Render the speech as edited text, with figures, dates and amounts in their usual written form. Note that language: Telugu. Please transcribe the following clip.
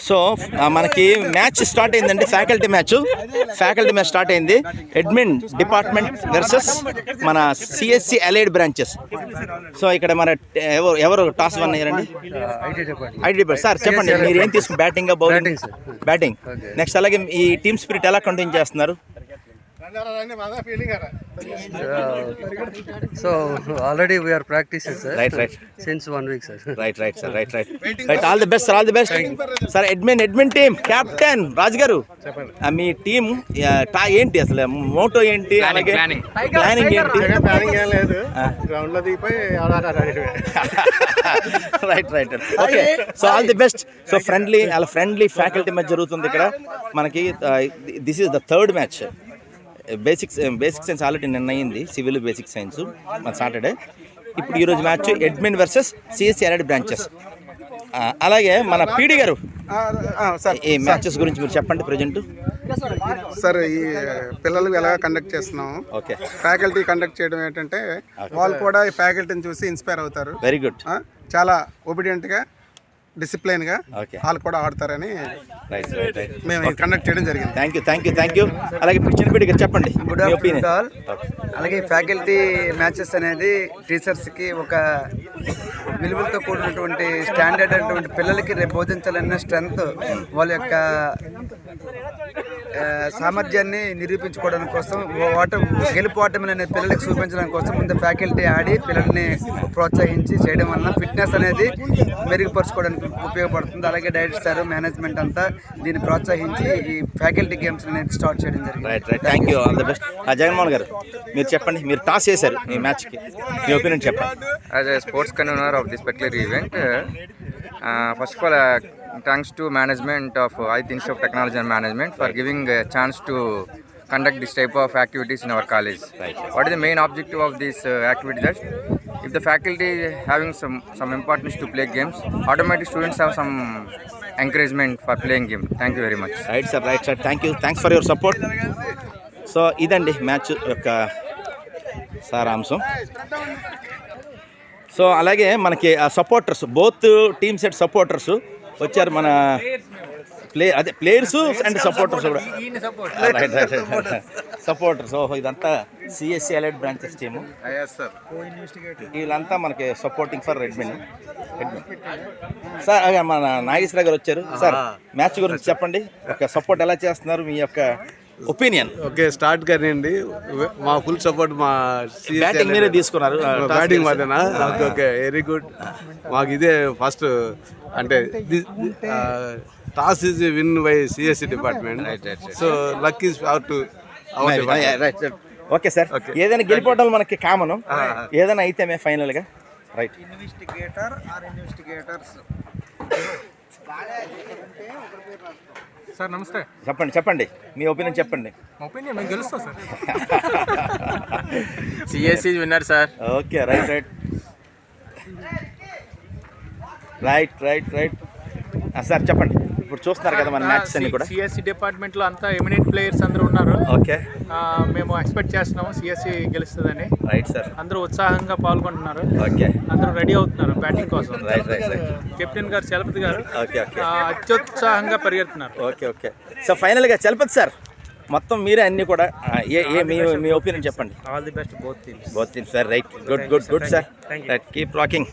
సో మనకి మ్యాచ్ స్టార్ట్ అయిందండి. ఫ్యాకల్టీ మ్యాచ్ స్టార్ట్ అయింది. అడ్మిన్ డిపార్ట్మెంట్ వర్సెస్ మన సిఎస్సి అలైడ్ బ్రాంచెస్. సో ఇక్కడ మన ఎవరు టాస్ వన్ అయ్యారండి? IT department. సార్ చెప్పండి, మీరు ఏం తీసుకుని బ్యాటింగ్ బౌలింగ్? బ్యాటింగ్. నెక్స్ట్ అలాగే ఈ టీమ్ స్పిరిట్ ఎలా కంటిన్యూ చేస్తున్నారు? So already we are practicing, sir. Right. Since 1 week, sir. Right. All the best, sir. All the best. Sir, admin team, captain Raj గారు, మీ టీం ఏంటి అసలు మోటో ఏంటి? అలాగే ప్లానింగ్ ఏంటి? ప్లానింగ్ ఏం లేదు, గ్రౌండ్ లో దిగిపోయి right. Okay, so all the best. So friendly faculty match జరుగుతుంది ఇక్కడ మనకి. This is the third match. Basic science already నిన్న అయింది, సివిల్ బేసిక్ సైన్స్ మన సాటర్డే. ఇప్పుడు ఈరోజు match admin versus CSC allied branches. అలాగే మన పీడి గారు ఈ మ్యాచెస్ గురించి మీరు చెప్పండి. ప్రజెంట్ సార్, ఈ పిల్లలు ఎలా కండక్ట్ చేస్తున్నాము. ఓకే, ఫ్యాకల్టీ కండక్ట్ చేయడం ఏంటంటే వాళ్ళు కూడా ఈ ఫ్యాకల్టీని చూసి ఇన్స్పైర్ అవుతారు. Very good. చాలా ఒబీడియంట్గా, డిసిప్లైన్గా వాళ్ళు కూడా ఆడతారని మేము కండక్ట్ చేయడం జరిగింది. Thank you. అలాగే చిన్నపీడి గారు చెప్పండి. Good afternoon all. అలాగే ఫ్యాకల్టీ మ్యాచెస్ అనేది టీచర్స్కి ఒక విలువలతో కూడినటువంటి స్టాండర్డ్ అటువంటి పిల్లలకి రేపు బోధించాలన్న స్ట్రెంగ్త్, వాళ్ళ యొక్క సామర్థ్యాన్ని నిరూపించుకోవడానికి కోసం, గెలుపు ఓటమిలు అనే పిల్లలకి చూపించడానికి కోసం ముందు ఫ్యాకల్టీ ఆడి పిల్లల్ని ప్రోత్సహించి చేయడం వలన ఫిట్నెస్ అనేది మెరుగుపరచుకోవడానికి ఉపయోగపడుతుంది. అలాగే డైరెక్టర్ మేనేజ్మెంట్ అంతా దీన్ని ప్రోత్సహించి ఈ ఫ్యాకల్టీ గేమ్స్ అనేది స్టార్ట్ చేయడం జరిగింది. Right. Thank you. All the best. Jaganmohan గారు, మీరు చెప్పండి. మీరు టాస్ చేశారు ఈ మ్యాచ్కి, మీ ఒపీనియన్ చెప్పండి. As a sports convener of this particular event, first of all thanks to management of Aditya Institute of Technology and Management for giving a chance to conduct this type of activities in our college. Right. What is the main objective of this activity? That if the faculty having some importance to play games, automatically students have some encouragement for playing game. Thank you very much. Right sir. Thanks for your support. So ఇదండి మ్యాచ్ యొక్క సారాంశం. సో అలాగే మనకి supporters, both team set supporters వచ్చారు. మన ప్లేయర్స్ అండ్ సపోర్టర్స్ కూడా. సపోర్టర్స్. ఇదంతా సిఎస్సి అలైడ్ బ్రాంచెస్ టీము. వీళ్ళంతా మనకి సపోర్టింగ్ ఫర్ అడ్మిన్. సార్ మన నాగేశ్వర గారు వచ్చారు. సార్, మ్యాచ్ గురించి చెప్పండి. ఒక సపోర్ట్ ఎలా చేస్తున్నారు, మీ యొక్క ఒపీనియన్? Okay, start కరండి. మా ఫుల్ సపోర్ట్. మా బ్యాటింగ్ మీరే తీసుకున్నారు. బ్యాటింగ్ మాదేనా? Okay, very good. మాకు ఇదే ఫస్ట్ అంటే toss is win by CSC department. So luck is out to right. Okay sir, ఏదైనా గెలిపోవడం మనకి కామన్, ఏదైనా అయితే మేము ఫైనల్గా రైట్. సార్ నమస్తే. చెప్పండి మీ ఒపీనియన్ చెప్పండి. ఒపీనియన్ మేము గెలుస్తాం sir. CSE winner sir. Okay, right. Sir చెప్పండి. ఇప్పుడు చూస్తున్నారు కదా మన మ్యాచెస్ అన్ని కూడా. సిఎస్సి డిపార్ట్మెంట్లో అంతా ఎమినెంట్ ప్లేయర్స్ అందరూ ఉన్నారు. ఓకే, మేము ఎక్స్పెక్ట్ చేస్తున్నాము సిఎస్సి గెలుస్తుందని. Right sir. అందరూ ఉత్సాహంగా పాల్గొంటున్నారు. ఓకే, అందరూ రెడీ అవుతున్నారు బ్యాటింగ్ కోసం. రైట్. కెప్టెన్ గారు చలపతి గారు ఓకే అత్యుత్సాహంగా పరిగెడుతున్నారు. ఓకే. సో ఫైనల్గా చలపతి సార్, మొత్తం మీరే అన్ని కూడా మీ ఒపీనియన్ చెప్పండి. All the best both teams. Sir. Right. Good sir. Right. Keep rocking.